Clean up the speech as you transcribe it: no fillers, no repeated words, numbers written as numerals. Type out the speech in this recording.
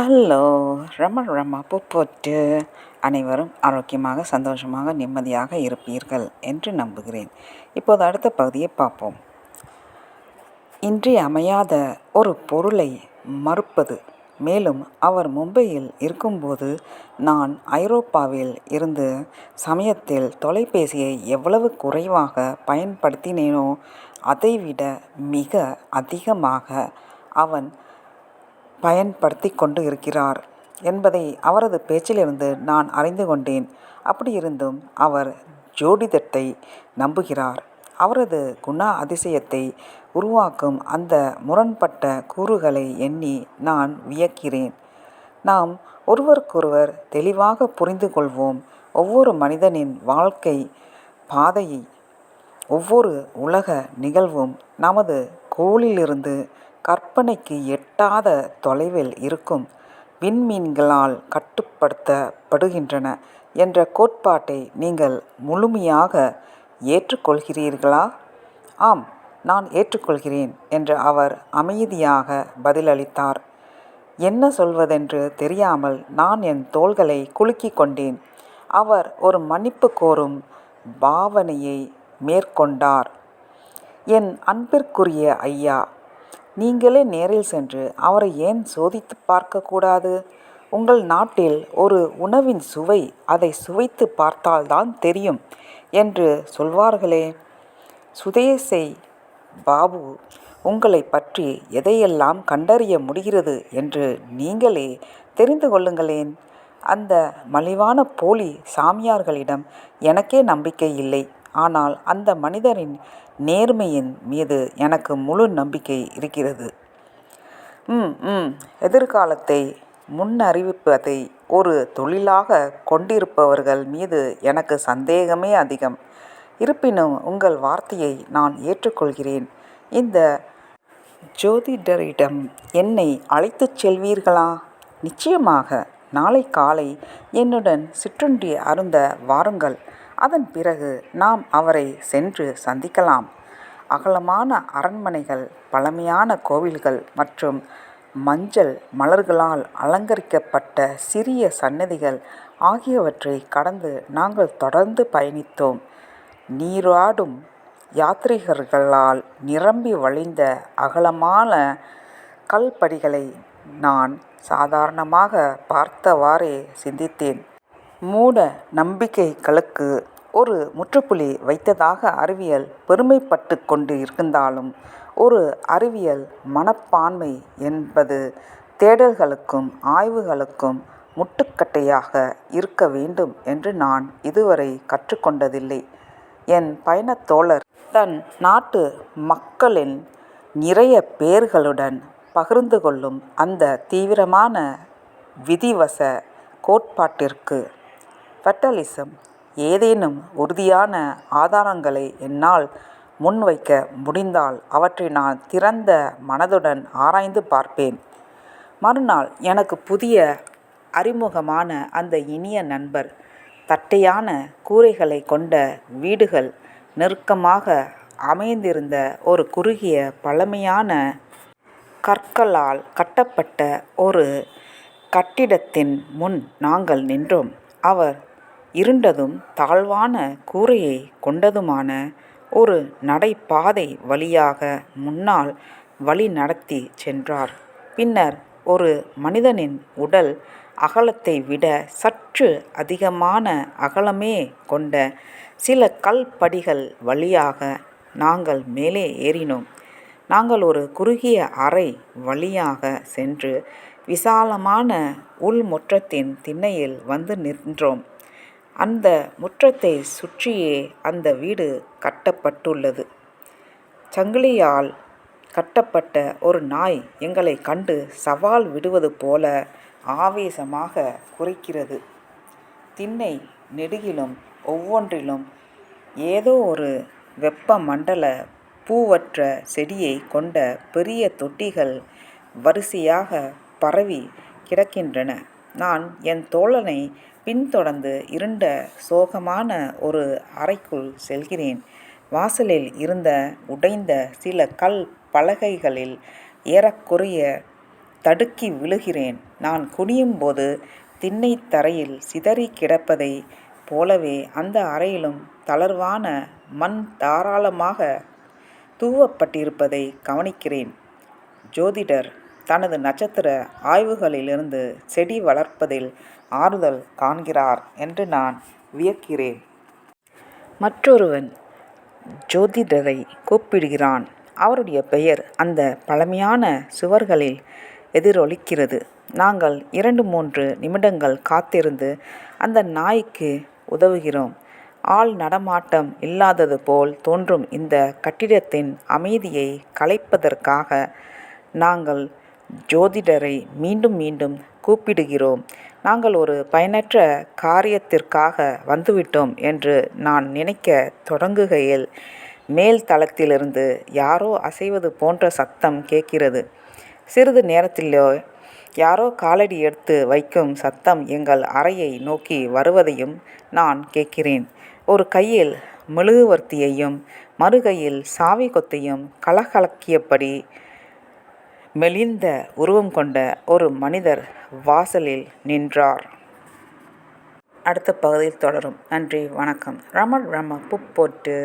Hello! ரம பூ போட்டு அனைவரும் ஆரோக்கியமாக, சந்தோஷமாக, நிம்மதியாக இருப்பீர்கள் என்று நம்புகிறேன். இப்போது அடுத்த பகுதியை பார்ப்போம். இன்றியமையாத ஒரு பொருளை மறுப்பது. மேலும் அவர் மும்பையில் இருக்கும்போது நான் ஐரோப்பாவில் இருந்த சமயத்தில் தொலைபேசியை எவ்வளவு குறைவாக பயன்படுத்தினேனோ அதைவிட மிக அதிகமாக அவன் பயன்படுத்தி கொண்டு இருக்கிறார் என்பதை அவரது பேச்சிலிருந்து நான் அறிந்து கொண்டேன். அப்படியிருந்தும் அவர் ஜோதிடத்தை நம்புகிறார். அவரது குண அதிசயத்தை உருவாக்கும் அந்த முரண்பட்ட கூறுகளை எண்ணி நான் வியக்கிறேன். நாம் ஒருவருக்கொருவர் தெளிவாக புரிந்து கொள்வோம். ஒவ்வொரு மனிதனின் வாழ்க்கை பாதையை, ஒவ்வொரு உலக நிகழ்வும் நமது கோளிலிருந்து கற்பனைக்கு எட்டாத தொலைவில் இருக்கும் விண்மீன்களால் கட்டுப்படுத்தப்படுகின்றன என்ற கோட்பாட்டை நீங்கள் முழுமையாக ஏற்றுக்கொள்கிறீர்களா? ஆம், நான் ஏற்றுக்கொள்கிறேன் என்று அவர் அமைதியாக பதிலளித்தார். என்ன சொல்வதென்று தெரியாமல் நான் என் தோள்களை குலுக்கிக் கொண்டேன். அவர் ஒரு மன்னிப்பு கோரும் பாவனையை மேற்கொண்டார். என் அன்பிற்குரிய ஐயா, நீங்களே நேரில் சென்று அவரை ஏன் சோதித்து பார்க்கக்கூடாது? உங்கள் நாட்டில் ஒரு உணவின் சுவை அதை சுவைத்து பார்த்தால்தான் தெரியும் என்று சொல்வார்களே. சுதேசை பாபு உங்களை பற்றி எதையெல்லாம் கண்டறிய முடிகிறது என்று நீங்களே தெரிந்து கொள்ளுங்களேன். அந்த மலிவான போலி சாமியார்களிடம் எனக்கே நம்பிக்கை இல்லை. ஆனால் அந்த மனிதரின் நேர்மையின் மீது எனக்கு முழு நம்பிக்கை இருக்கிறது. எதிர்காலத்தை முன்னறிவிப்பதை ஒரு தொழிலாக கொண்டிருப்பவர்கள் மீது எனக்கு சந்தேகமே அதிகம். இருப்பினும் உங்கள் வார்த்தையை நான் ஏற்றுக்கொள்கிறேன். இந்த ஜோதிடரிடம் என்னை அழைத்துச் செல்வீர்களா? நிச்சயமாக. நாளை காலை என்னுடன் சிற்றுண்டி அருந்த வாருங்கள். அதன் பிறகு நாம் அவரை சென்று சந்திக்கலாம். அகலமான அரண்மனைகள், பழமையான கோவில்கள் மற்றும் மஞ்சள் மலர்களால் அலங்கரிக்கப்பட்ட சிறிய சன்னதிகள் ஆகியவற்றை கடந்து நாங்கள் தொடர்ந்து பயணித்தோம். நீராடும் யாத்ரீகர்களால் நிரம்பி வழிந்த அகலமான கல்படிகளை நான் சாதாரணமாக பார்த்தவாறே சிந்தித்தேன். மூட நம்பிக்கைகளுக்கு ஒரு முற்றுப்புள்ளி வைத்ததாக அறிவியல் பெருமைப்பட்டு கொண்டு இருந்தாலும், ஒரு அறிவியல் மனப்பான்மை என்பது தேடல்களுக்கும் ஆய்வுகளுக்கும் முட்டுக்கட்டையாக இருக்க வேண்டும் என்று நான் இதுவரை கற்றுக்கொண்டதில்லை. என் பயணத் தோழர் தன் நாட்டு மக்களின் நிறைய பேர்களுடன் பகிர்ந்து கொள்ளும் அந்த தீவிரமான விதிவச கோட்பாட்டிற்கு ஃபெட்டலிசம் ஏதேனும் உறுதியான ஆதாரங்களை என்னால் முன்வைக்க முடிந்தால் அவற்றை நான் திறந்த மனதுடன் ஆராய்ந்து பார்ப்பேன். மறுநாள் எனக்கு புதிய அறிமுகமான அந்த இனிய நண்பர் தட்டையான கூரைகளை கொண்ட வீடுகள் நெருக்கமாக அமைந்திருந்த ஒரு குறுகிய பழமையான கற்களால் கட்டப்பட்ட ஒரு கட்டிடத்தின் முன் நாங்கள் நின்றோம். அவர் இருண்டதும் தாழ்வான கூரையை கொண்டதுமான ஒரு நடைபாதை வழியாக முன்னால் வழி நடத்தி சென்றார். பின்னர் ஒரு மனிதனின் உடல் அகலத்தை விட சற்று அதிகமான அகலமே கொண்ட சில கல்படிகள் வழியாக நாங்கள் மேலே ஏறினோம். நாங்கள் ஒரு குறுகிய அறை வழியாக சென்று விசாலமான உள்முற்றத்தின் திண்ணையில் வந்து நின்றோம். அந்த முற்றத்தை சுற்றியே அந்த வீடு கட்டப்பட்டுள்ளது. சங்கிலியால் கட்டப்பட்ட ஒரு நாய் எங்களை கண்டு சவால் விடுவது போல ஆவேசமாக குரைக்கிறது. திண்ணை நெடுகிலும் ஒவ்வொன்றிலும் ஏதோ ஒரு வெப்பமண்டல பூவற்ற செடியை கொண்ட பெரிய தொட்டிகள் வரிசையாக பரவி கிடக்கின்றன. நான் என் தோழனை பின்தொடர்ந்து இருண்ட சோகமான ஒரு அறைக்குள் செல்கிறேன். வாசலில் இருந்த உடைந்த சில கல் பலகைகளில் ஏறக்குறைய தடுக்கி விழுகிறேன். நான் குனியும்போது திண்ணை தரையில் சிதறி கிடப்பதை போலவே அந்த அறையிலும் தளர்வான மண் தாராளமாக தூவப்பட்டிருப்பதை கவனிக்கிறேன். ஜோதிடர் தனது நட்சத்திர ஆய்வுகளிலிருந்து செடி வளர்ப்பதில் ஆறுதல் காண்கிறார் என்று நான் வியக்கிறேன். மற்றொருவன் ஜோதிடரை கூப்பிடுகிறான். அவருடைய பெயர் அந்த பழமையான சுவர்களில் எதிரொலிக்கிறது. நாங்கள் 2-3 நிமிடங்கள் காத்திருந்து அந்த நாய்க்கு உதவுகிறோம். ஆள் நடமாட்டம் இல்லாதது போல் தோன்றும் இந்த கட்டிடத்தின் அமைதியை கலைப்பதற்காக நாங்கள் ஜோதிடரை மீண்டும் மீண்டும் கூப்பிடுகிறோம். நாங்கள் ஒரு பயனற்ற காரியத்திற்காக வந்துவிட்டோம் என்று நான் நினைக்க தொடங்குகையில் மேல் தளத்திலிருந்து யாரோ அசைவது போன்ற சத்தம் கேட்கிறது. சிறிது நேரத்திலோ யாரோ காலடி எடுத்து வைக்கும் சத்தம் எங்கள் அறையை நோக்கி வருவதையும் நான் கேட்கிறேன். ஒரு கையில் மெழுகுவர்த்தியையும் மறுகையில் சாவி கொத்தையும் கலகலக்கியபடி மெலிந்த உருவம் கொண்ட ஒரு மனிதர் வாசலில் நின்றார். அடுத்த பகுதியில் தொடரும். நன்றி, வணக்கம். ரம புக் போட்டு